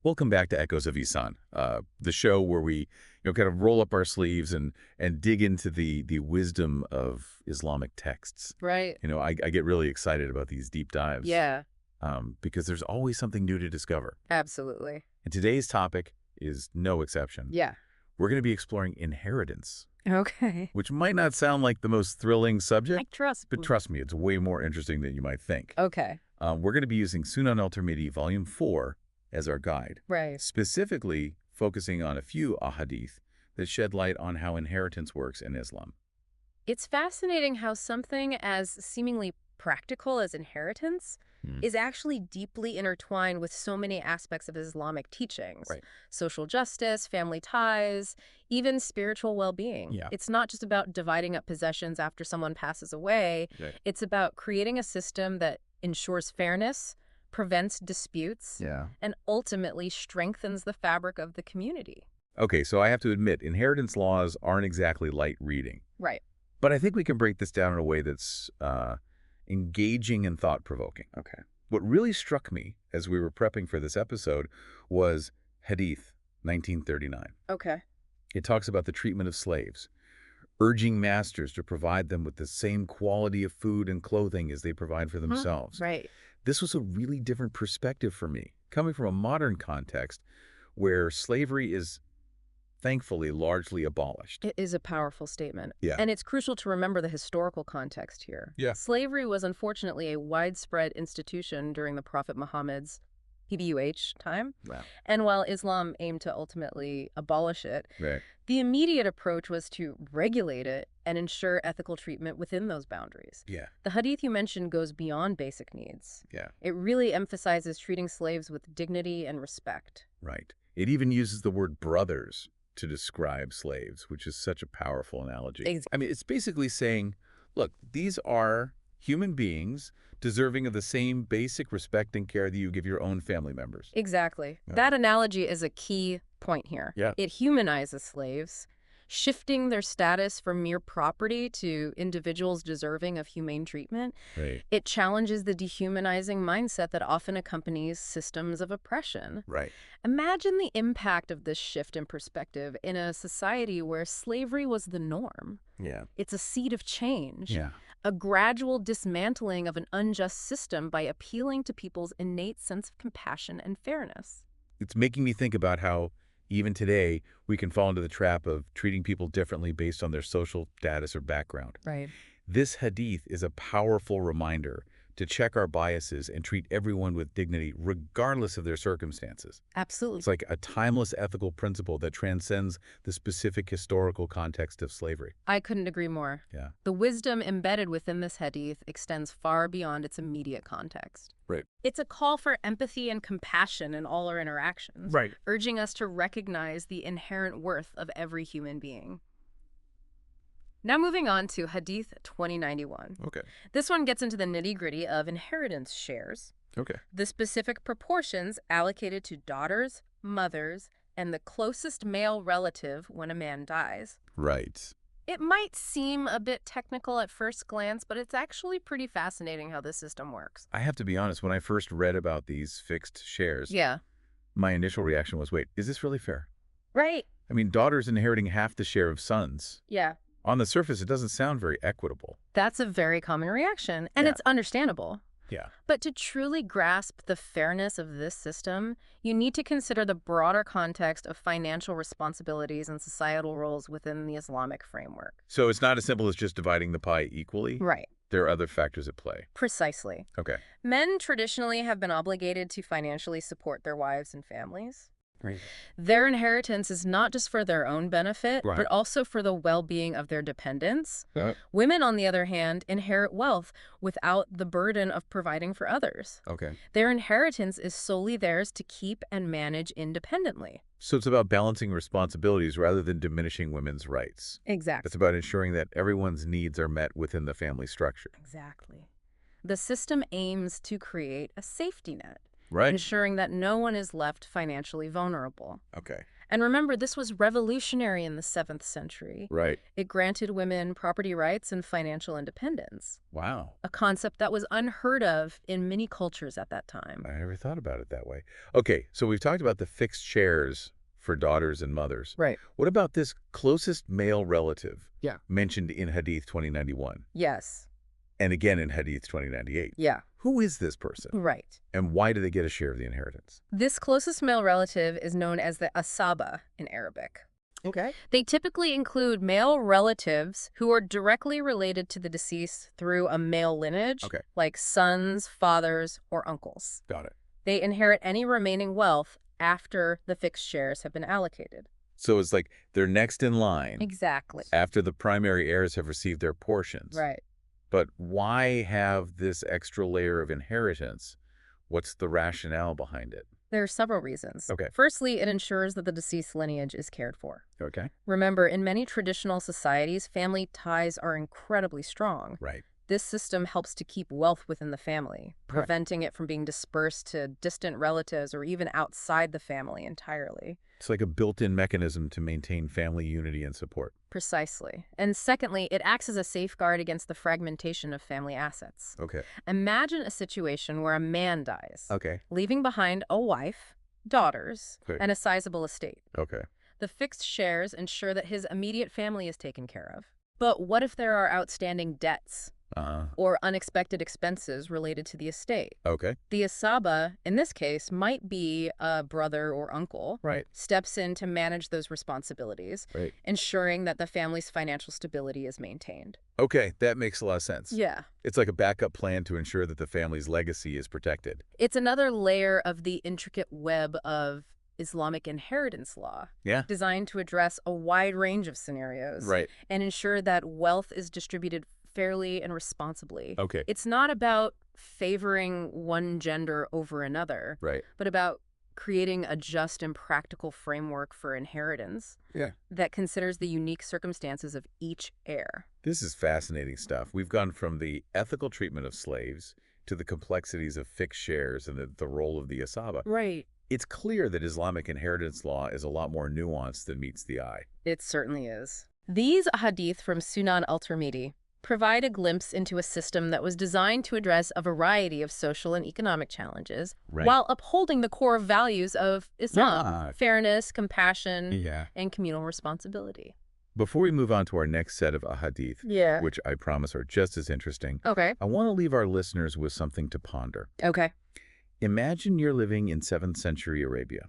Welcome back to Echoes of Ihsan, the show where we, kind of roll up our sleeves and dig into the wisdom of Islamic texts. Right. I get really excited about these deep dives. Yeah, because there's always something new to discover. absolutely. And today's topic is no exception. Yeah. We're going to be exploring inheritance, Okay. which might not sound like the most thrilling subject, trust. but trust me, it's way more interesting than you might think. Okay. We're going to be using Sunan al Tirmidhi, Volume 4, as our guide. Right. Specifically focusing on a few ahadith that shed light on how inheritance works in Islam. It's fascinating how something as seemingly practical as inheritance is actually deeply intertwined with so many aspects of Islamic teachings. Right. Social justice, family ties, even spiritual well-being. Yeah. It's not just about dividing up possessions after someone passes away. Right. It's about creating a system that ensures fairness, prevents disputes, and ultimately strengthens the fabric of the community. Okay, so I have to admit, inheritance laws aren't exactly light reading. Right. But I think we can break this down in a way that's engaging and thought-provoking. Okay. What really struck me as we were prepping for this episode was Hadith 1939. Okay. It talks about the treatment of slaves, urging masters to provide them with the same quality of food and clothing as they provide for themselves. Right. This was a really different perspective for me, coming from a modern context where slavery is thankfully largely abolished. It is a powerful statement. Yeah. And it's crucial to remember the historical context here. Yeah. Slavery was unfortunately a widespread institution during the Prophet Muhammad's PBUH time. Wow. And while Islam aimed to ultimately abolish it, Right. the immediate approach was to regulate it and ensure ethical treatment within those boundaries. Yeah. The hadith you mentioned goes beyond basic needs. Yeah. It really emphasizes treating slaves with dignity and respect. Right. It even uses the word brothers to describe slaves, which is such a powerful analogy. I mean, it's basically saying, look, these are human beings deserving of the same basic respect and care that you give your own family members. Exactly. Yeah. That analogy is a key point here. Yeah. It humanizes slaves, shifting their status from mere property to individuals deserving of humane treatment. Right. It challenges the dehumanizing mindset that often accompanies systems of oppression. Right. Imagine the impact of this shift in perspective in a society where slavery was the norm. Yeah. It's a seed of change. Yeah. A gradual dismantling of an unjust system by appealing to people's innate sense of compassion and fairness. It's making me think about how even today we can fall into the trap of treating people differently based on their social status or background. Right. This hadith is a powerful reminder to check our biases and treat everyone with dignity regardless of their circumstances. Absolutely. It's like a timeless ethical principle that transcends the specific historical context of slavery. I couldn't agree more. Yeah. The wisdom embedded within this hadith extends far beyond its immediate context. Right. It's a call for empathy and compassion in all our interactions, Right. urging us to recognize the inherent worth of every human being. Now moving on to Hadith 2091. Okay. This one gets into the nitty-gritty of inheritance shares, Okay. the specific proportions allocated to daughters, mothers, and the closest male relative when a man dies. Right. It might seem a bit technical at first glance, but it's actually pretty fascinating how this system works. I have to be honest, when I first read about these fixed shares, Yeah. my initial reaction was, wait, is this really fair? Right. I mean, daughters inheriting half the share of sons. Yeah. On the surface, it doesn't sound very equitable. That's a very common reaction, and Yeah. it's understandable. Yeah. But to truly grasp the fairness of this system, you need to consider the broader context of financial responsibilities and societal roles within the Islamic framework. So it's not as simple as just dividing the pie equally? Right. There are other factors at play. Precisely. Okay. Men traditionally have been obligated to financially support their wives and families. Right. Their inheritance is not just for their own benefit, Right. but also for the well-being of their dependents. Uh, Women, on the other hand, inherit wealth without the burden of providing for others. okay. Their inheritance is solely theirs to keep and manage independently. So it's about balancing responsibilities rather than diminishing women's rights. Exactly. It's about ensuring that everyone's needs are met within the family structure. Exactly. The system aims to create a safety net, Right. ensuring that no one is left financially vulnerable. Okay. And remember, this was revolutionary in the 7th century. Right. It granted women property rights and financial independence. Wow. A concept that was unheard of in many cultures at that time. I never thought about it that way. Okay, so we've talked about the fixed shares for daughters and mothers. Right. What about this closest male relative? Yeah. Mentioned in Hadith 2091. Yes. And again in Hadith 2098. Yeah. Who is this person? Right. And why do they get a share of the inheritance? This closest male relative is known as the asaba in Arabic. Okay. They typically include male relatives who are directly related to the deceased through a male lineage, like sons, fathers, or uncles. Got it. They inherit any remaining wealth after the fixed shares have been allocated. So it's like they're next in line. Exactly. After the primary heirs have received their portions. Right. But why have this extra layer of inheritance? What's the rationale behind it? There are several reasons. Okay. Firstly, it ensures that the deceased lineage is cared for. Okay. Remember, in many traditional societies, family ties are incredibly strong. Right. This system helps to keep wealth within the family, preventing it from being dispersed to distant relatives or even outside the family entirely. It's like a built-in mechanism to maintain family unity and support. Precisely. And secondly, it acts as a safeguard against the fragmentation of family assets. Okay. Imagine a situation where a man dies, Okay. leaving behind a wife, daughters, and a sizable estate. Okay. The fixed shares ensure that his immediate family is taken care of. But what if there are outstanding debts? Or unexpected expenses related to the estate? Okay. The asaba, in this case, might be a brother or uncle, steps in to manage those responsibilities, ensuring that the family's financial stability is maintained. Okay, that makes a lot of sense. Yeah. It's like a backup plan to ensure that the family's legacy is protected. It's another layer of the intricate web of Islamic inheritance law, designed to address a wide range of scenarios and ensure that wealth is distributed fairly and responsibly. Okay. It's not about favoring one gender over another, but about creating a just and practical framework for inheritance that considers the unique circumstances of each heir. This is fascinating stuff. We've gone from the ethical treatment of slaves to the complexities of fixed shares and the role of the asaba. Right. It's clear that Islamic inheritance law is a lot more nuanced than meets the eye. It certainly is. These hadith from Sunan al Tirmidhi provide a glimpse into a system that was designed to address a variety of social and economic challenges while upholding the core values of Islam, fairness, compassion, and communal responsibility. Before we move on to our next set of ahadith, which I promise are just as interesting, I want to leave our listeners with something to ponder. Imagine you're living in 7th century Arabia.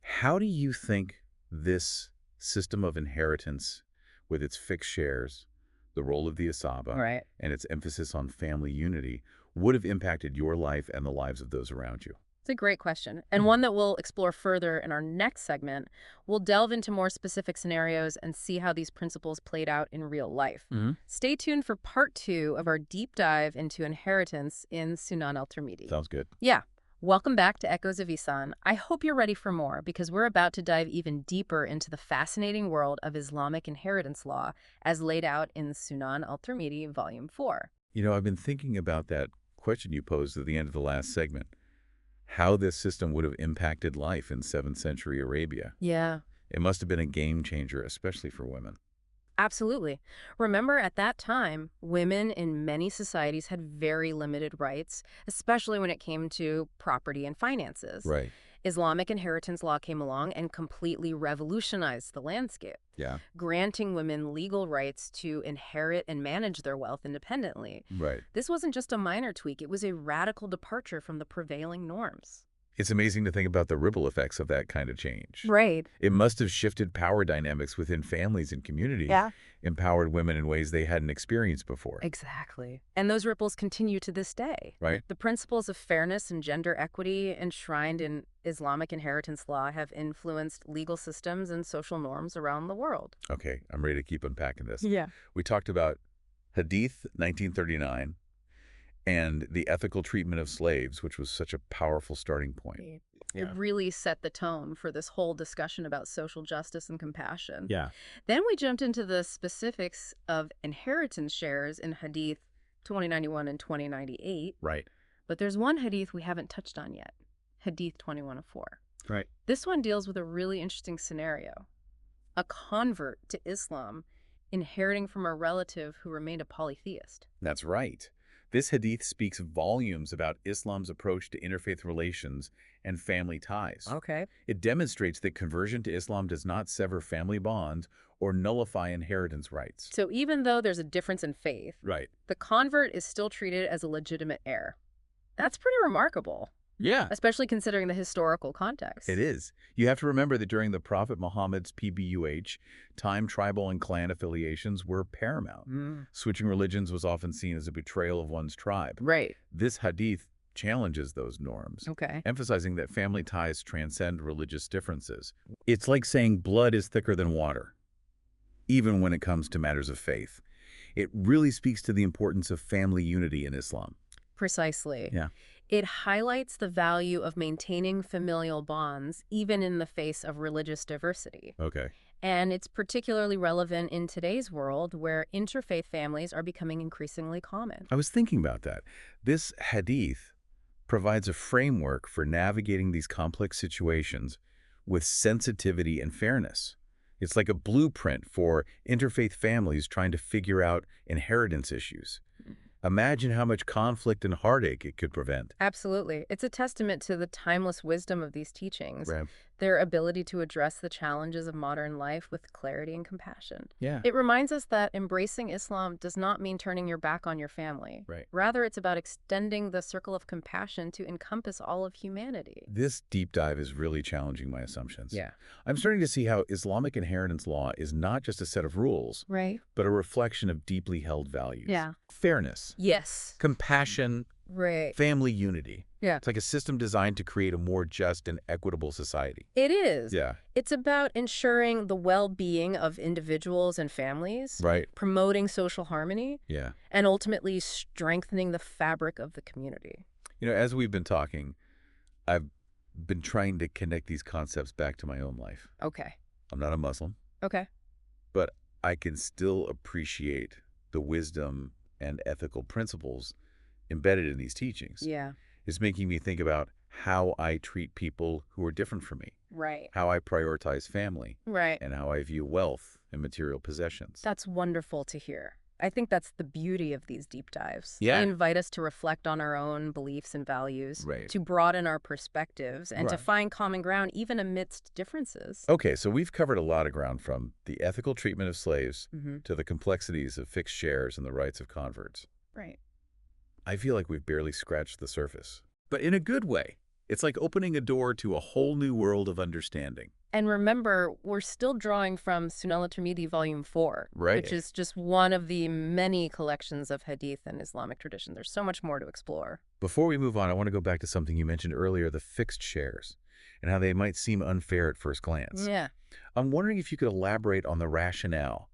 How do you think this system of inheritance with its fixed shares, the role of the asaba, and its emphasis on family unity would have impacted your life and the lives of those around you? It's a great question, and one that we'll explore further in our next segment. We'll delve into more specific scenarios and see how these principles played out in real life. Stay tuned for part 2 of our deep dive into inheritance in Sunan al Tirmidhi. Sounds good. Yeah. Welcome back to Echoes of Ihsan. I hope you're ready for more, because we're about to dive even deeper into the fascinating world of Islamic inheritance law as laid out in Sunan al Tirmidhi, Volume 4. You know, I've been thinking about that question you posed at the end of the last segment. How this system would have impacted life in 7th century Arabia. Yeah. It must have been a game changer, especially for women. Absolutely. Remember, at that time, women in many societies had very limited rights, especially when it came to property and finances. Islamic inheritance law came along and completely revolutionized the landscape, granting women legal rights to inherit and manage their wealth independently. This wasn't just a minor tweak, it was a radical departure from the prevailing norms. It's amazing to think about the ripple effects of that kind of change. It must have shifted power dynamics within families and communities, empowered women in ways they hadn't experienced before. Exactly. And those ripples continue to this day. The principles of fairness and gender equity enshrined in Islamic inheritance law have influenced legal systems and social norms around the world. Okay, I'm ready to keep unpacking this. We talked about Hadith 1939. And the ethical treatment of slaves, which was such a powerful starting point. It really set the tone for this whole discussion about social justice and compassion. Then we jumped into the specifics of inheritance shares in Hadith 2091 and 2098. But there's one Hadith we haven't touched on yet, Hadith 2104. Right. This one deals with a really interesting scenario. A convert to Islam inheriting from a relative who remained a polytheist. That's right. This hadith speaks volumes about Islam's approach to interfaith relations and family ties. Okay. It demonstrates that conversion to Islam does not sever family bonds or nullify inheritance rights. So even though there's a difference in faith, Right. the convert is still treated as a legitimate heir. That's pretty remarkable. Yeah. Especially considering the historical context. It is. You have to remember that during the Prophet Muhammad's PBUH, time, tribal, and clan affiliations were paramount. Switching religions was often seen as a betrayal of one's tribe. Right. This hadith challenges those norms, emphasizing that family ties transcend religious differences. It's like saying blood is thicker than water, even when it comes to matters of faith. It really speaks to the importance of family unity in Islam. Precisely. Yeah. It highlights the value of maintaining familial bonds, even in the face of religious diversity. Okay. And it's particularly relevant in today's world where interfaith families are becoming increasingly common. I was thinking about that. This hadith provides a framework for navigating these complex situations with sensitivity and fairness. It's like a blueprint for interfaith families trying to figure out inheritance issues. Imagine how much conflict and heartache it could prevent. Absolutely. It's a testament to the timeless wisdom of these teachings, Right. their ability to address the challenges of modern life with clarity and compassion. Yeah. It reminds us that embracing Islam does not mean turning your back on your family. Right. Rather, it's about extending the circle of compassion to encompass all of humanity. This deep dive is really challenging my assumptions. Yeah. I'm starting to see how Islamic inheritance law is not just a set of rules, Right. but a reflection of deeply held values. Yeah. Fairness, Yes. compassion, Right. family unity. Yeah. It's like a system designed to create a more just and equitable society. It is. Yeah. It's about ensuring the well-being of individuals and families, Right. promoting social harmony, Yeah. and ultimately strengthening the fabric of the community. You know, as we've been talking, I've been trying to connect these concepts back to my own life. Okay. I'm not a Muslim, Okay. but I can still appreciate the wisdom and ethical principles embedded in these teachings. Yeah. It's making me think about how I treat people who are different from me, Right. how I prioritize family, Right. and how I view wealth and material possessions. That's wonderful to hear. I think that's the beauty of these deep dives. Yeah. They invite us to reflect on our own beliefs and values, Right. to broaden our perspectives, and to Right. find common ground even amidst differences. Okay, so we've covered a lot of ground, from the ethical treatment of slaves to the complexities of fixed shares and the rights of converts. Right. I feel like we've barely scratched the surface, but in a good way. It's like opening a door to a whole new world of understanding. And remember, we're still drawing from Sunan al Tirmidhi Volume 4, Right. which is just one of the many collections of Hadith and Islamic tradition. There's so much more to explore. Before we move on, I want to go back to something you mentioned earlier, the fixed shares, and how they might seem unfair at first glance. Yeah. I'm wondering if you could elaborate on the rationale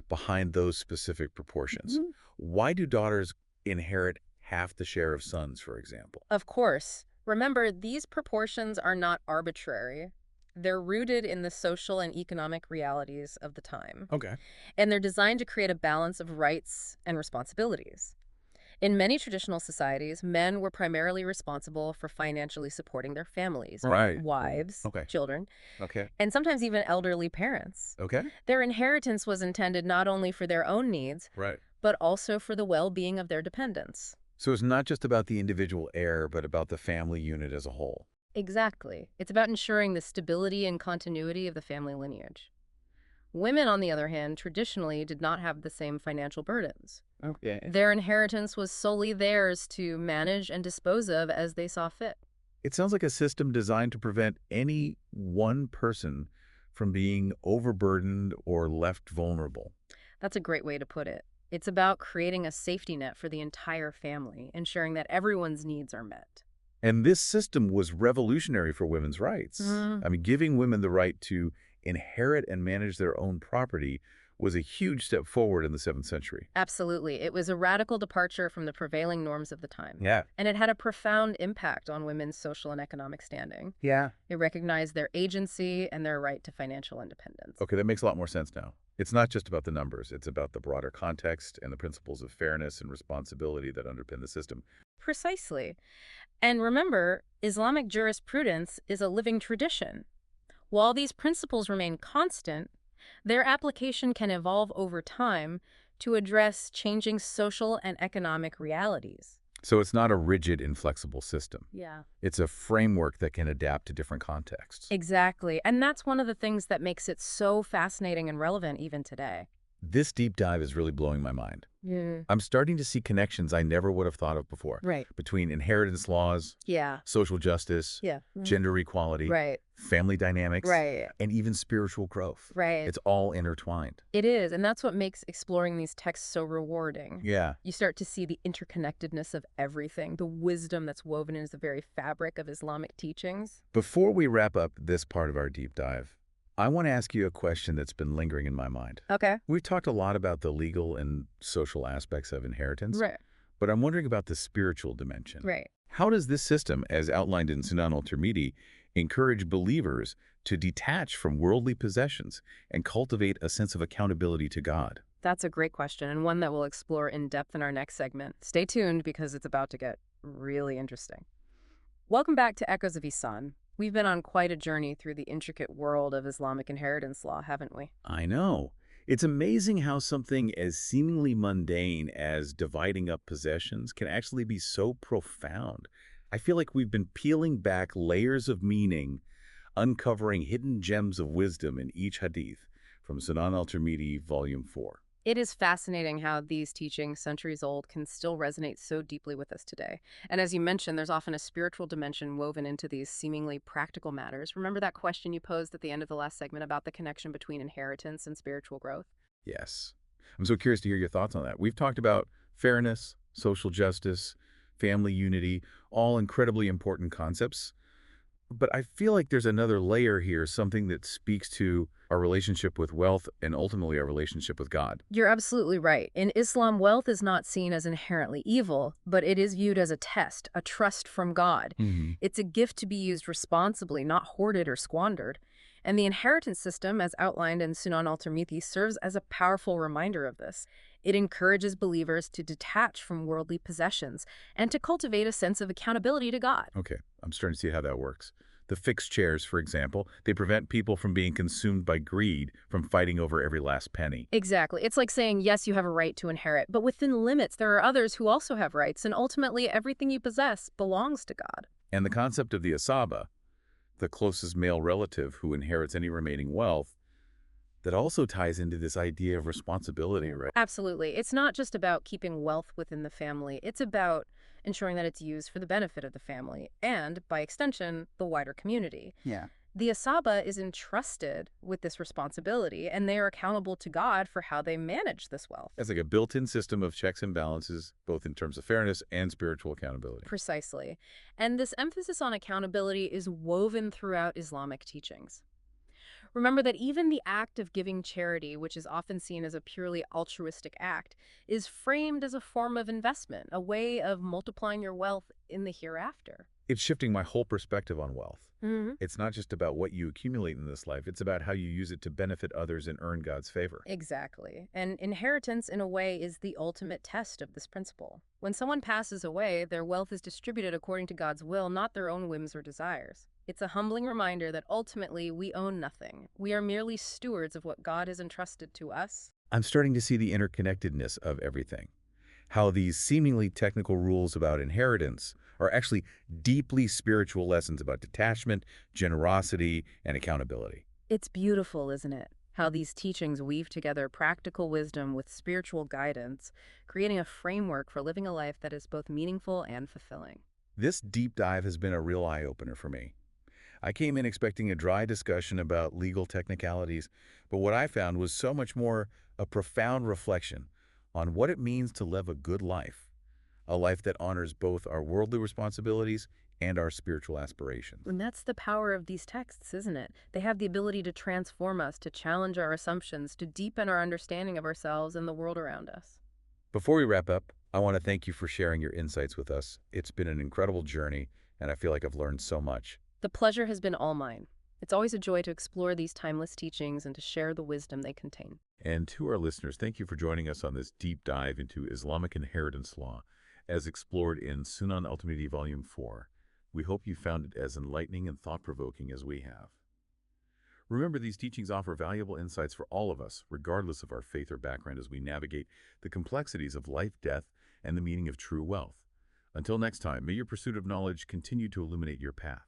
behind those specific proportions. Why do daughters inherit half the share of sons, for example? Of course. Remember, these proportions are not arbitrary. They're rooted in the social and economic realities of the time. Okay. And they're designed to create a balance of rights and responsibilities. In many traditional societies, men were primarily responsible for financially supporting their families, Right. wives, Okay. children, Okay. and sometimes even elderly parents. Okay. Their inheritance was intended not only for their own needs, Right. but also for the well-being of their dependents. So it's not just about the individual heir, but about the family unit as a whole. Exactly. It's about ensuring the stability and continuity of the family lineage. Women, on the other hand, traditionally did not have the same financial burdens. Okay. Their inheritance was solely theirs to manage and dispose of as they saw fit. It sounds like a system designed to prevent any one person from being overburdened or left vulnerable. That's a great way to put it. It's about creating a safety net for the entire family, ensuring that everyone's needs are met. And this system was revolutionary for women's rights. I mean, giving women the right to inherit and manage their own property was a huge step forward in the 7th century. Absolutely. It was a radical departure from the prevailing norms of the time. Yeah. And it had a profound impact on women's social and economic standing. Yeah. It recognized their agency and their right to financial independence. Okay, that makes a lot more sense now. It's not just about the numbers. It's about the broader context and the principles of fairness and responsibility that underpin the system. Precisely. And remember, Islamic jurisprudence is a living tradition. While these principles remain constant, their application can evolve over time to address changing social and economic realities. So it's not a rigid, inflexible system. Yeah. It's a framework that can adapt to different contexts. Exactly. And that's one of the things that makes it so fascinating and relevant even today. This deep dive is really blowing my mind. Yeah. I'm starting to see connections I never would have thought of before. Right. Between inheritance laws, Yeah. social justice, Yeah. gender equality, Right. family dynamics, Right. and even spiritual growth. Right. It's all intertwined. It is, and that's what makes exploring these texts so rewarding. Yeah. You start to see the interconnectedness of everything, the wisdom that's woven into the very fabric of Islamic teachings. Before we wrap up this part of our deep dive, I want to ask you a question that's been lingering in my mind. Okay. We've talked a lot about the legal and social aspects of inheritance, Right. but I'm wondering about the spiritual dimension. Right. How does this system, as outlined in Sunan al Tirmidhi, encourage believers to detach from worldly possessions and cultivate a sense of accountability to God? That's a great question, and one that we'll explore in depth in our next segment. Stay tuned because it's about to get really interesting. Welcome back to Echoes of Ihsan. We've been on quite a journey through the intricate world of Islamic inheritance law, haven't we? I know. It's amazing how something as seemingly mundane as dividing up possessions can actually be so profound. I feel like we've been peeling back layers of meaning, uncovering hidden gems of wisdom in each hadith from Sunan al Tirmidhi, Volume 4. It is fascinating how these teachings, centuries old, can still resonate so deeply with us today. And as you mentioned, there's often a spiritual dimension woven into these seemingly practical matters. Remember that question you posed at the end of the last segment about the connection between inheritance and spiritual growth? Yes. I'm so curious to hear your thoughts on that. We've talked about fairness, social justice, family unity, all incredibly important concepts. But I feel like there's another layer here, something that speaks to our relationship with wealth and ultimately our relationship with God. You're absolutely right. In Islam, wealth is not seen as inherently evil, but it is viewed as a test, a trust from God. It's a gift to be used responsibly, not hoarded or squandered. And the inheritance system, as outlined in Sunan al Tirmidhi, serves as a powerful reminder of this. It encourages believers to detach from worldly possessions and to cultivate a sense of accountability to God. Okay, I'm starting to see how that works. The fixed chairs, for example, they prevent people from being consumed by greed, from fighting over every last penny. Exactly. It's like saying, yes, you have a right to inherit, but within limits, there are others who also have rights, and ultimately everything you possess belongs to God. And the concept of the asaba, the closest male relative who inherits any remaining wealth, that also ties into this idea of responsibility, right? Absolutely. It's not just about keeping wealth within the family. It's about ensuring that it's used for the benefit of the family and, by extension, the wider community. Yeah. The asaba is entrusted with this responsibility, and they are accountable to God for how they manage this wealth. It's like a built-in system of checks and balances, both in terms of fairness and spiritual accountability. Precisely. And this emphasis on accountability is woven throughout Islamic teachings. Remember that even the act of giving charity, which is often seen as a purely altruistic act, is framed as a form of investment, a way of multiplying your wealth in the hereafter. It's shifting my whole perspective on wealth. It's not just about what you accumulate in this life. It's about how you use it to benefit others and earn God's favor. Exactly. And inheritance, in a way, is the ultimate test of this principle. When someone passes away, their wealth is distributed according to God's will, not their own whims or desires. It's a humbling reminder that ultimately we own nothing. We are merely stewards of what God has entrusted to us. I'm starting to see the interconnectedness of everything. How these seemingly technical rules about inheritance are actually deeply spiritual lessons about detachment, generosity, and accountability. It's beautiful, isn't it? How these teachings weave together practical wisdom with spiritual guidance, creating a framework for living a life that is both meaningful and fulfilling. This deep dive has been a real eye-opener for me. I came in expecting a dry discussion about legal technicalities, but what I found was so much more a profound reflection on what it means to live a good life, a life that honors both our worldly responsibilities and our spiritual aspirations. And that's the power of these texts, isn't it? They have the ability to transform us, to challenge our assumptions, to deepen our understanding of ourselves and the world around us. Before we wrap up, I want to thank you for sharing your insights with us. It's been an incredible journey, and I feel like I've learned so much. The pleasure has been all mine. It's always a joy to explore these timeless teachings and to share the wisdom they contain. And to our listeners, thank you for joining us on this deep dive into Islamic inheritance law, as explored in Sunan al Tirmidhi Volume 4. We hope you found it as enlightening and thought-provoking as we have. Remember, these teachings offer valuable insights for all of us, regardless of our faith or background, as we navigate the complexities of life, death, and the meaning of true wealth. Until next time, may your pursuit of knowledge continue to illuminate your path.